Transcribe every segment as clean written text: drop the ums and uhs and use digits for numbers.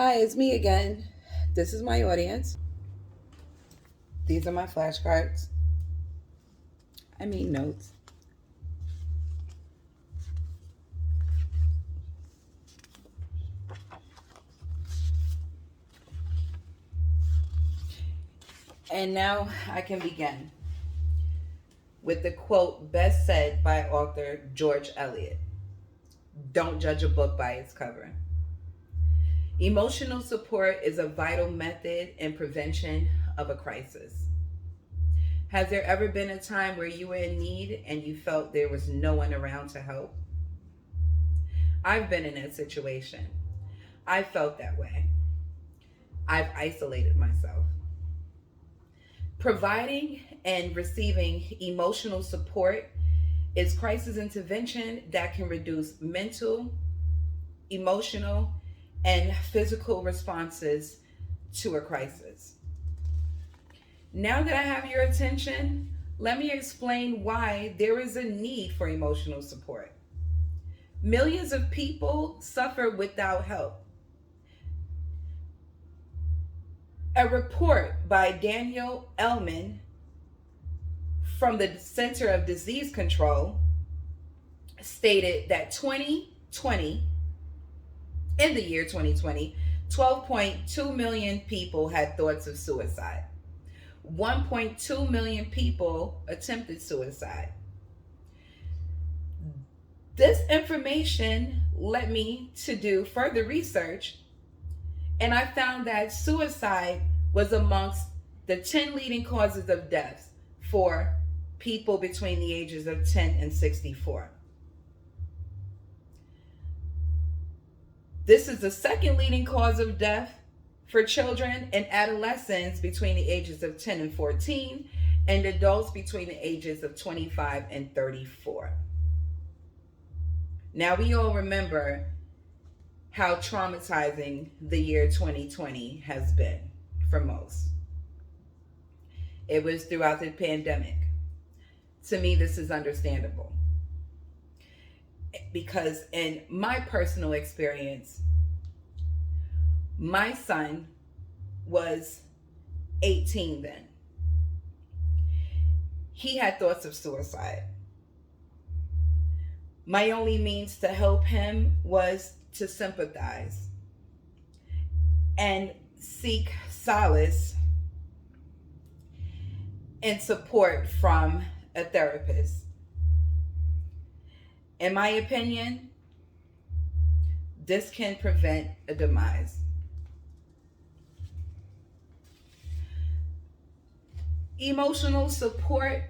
Hi, it's me again. This is my audience. These are my flashcards. I mean notes. And now I can begin with the quote best said by author George Eliot. Don't judge a book by its cover. Emotional support is a vital method in prevention of a crisis. Has there ever been a time where you were in need and you felt there was no one around to help? I've been in that situation. I felt that way. I've isolated myself. Providing and receiving emotional support is crisis intervention that can reduce mental, emotional, and physical responses to a crisis. Now that I have your attention, let me explain why there is a need for emotional support. Millions of people suffer without help. A report by Daniel Ellman from the Center of Disease Control stated that 2020, in the year 2020, 12.2 million people had thoughts of suicide. 1.2 million people attempted suicide. This information led me to do further research, and I found that suicide was amongst the 10 leading causes of death for people between the ages of 10 and 64. This is the second leading cause of death for children and adolescents between the ages of 10 and 14, and adults between the ages of 25 and 34. Now, we all remember how traumatizing the year 2020 has been for most. It was throughout the pandemic. To me, this is understandable because, in my personal experience, my son was 18 then. He had thoughts of suicide. My only means to help him was to sympathize and seek solace and support from a therapist. In my opinion, this can prevent a demise. Emotional support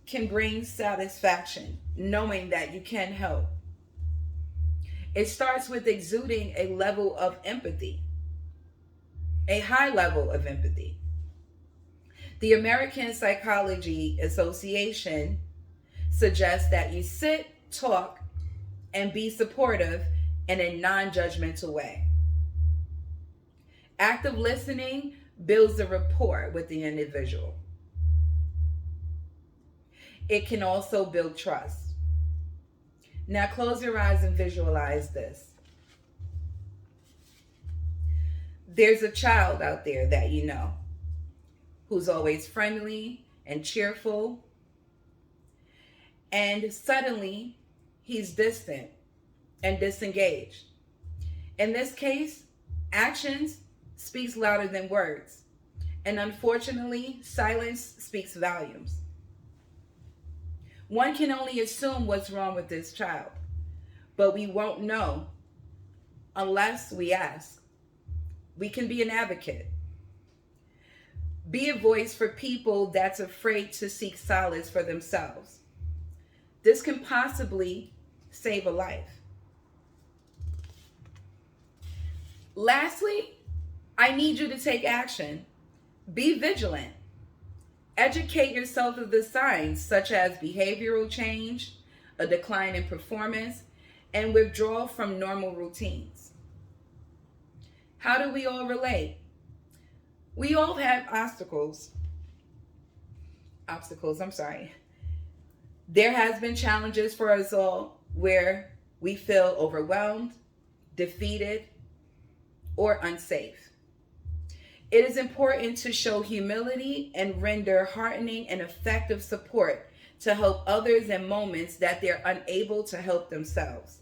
can bring satisfaction, knowing that you can help. It starts with exuding a level of empathy, a high level of empathy. The American Psychology Association suggests that you sit, talk, and be supportive in a non judgmental way. Active listening builds a rapport with the individual. It can also build trust. Now close your eyes and visualize this. There's a child out there that you know who's always friendly and cheerful, and suddenly he's distant and disengaged. In this case, actions speaks louder than words, and unfortunately, silence speaks volumes. One can only assume what's wrong with this child, but we won't know unless we ask. We can be an advocate. Be a voice for people that's afraid to seek solace for themselves. This can possibly save a life. Lastly, I need you to take action. Be vigilant. Educate yourself of the signs such as behavioral change, a decline in performance, and withdrawal from normal routines. How do we all relate? We all have obstacles. There has been challenges for us all where we feel overwhelmed, defeated, or unsafe. It is important to show humility and render heartening and effective support to help others in moments that they're unable to help themselves.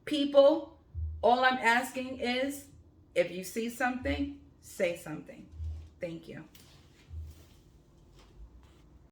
People, all I'm asking is if you see something, say something. Thank you.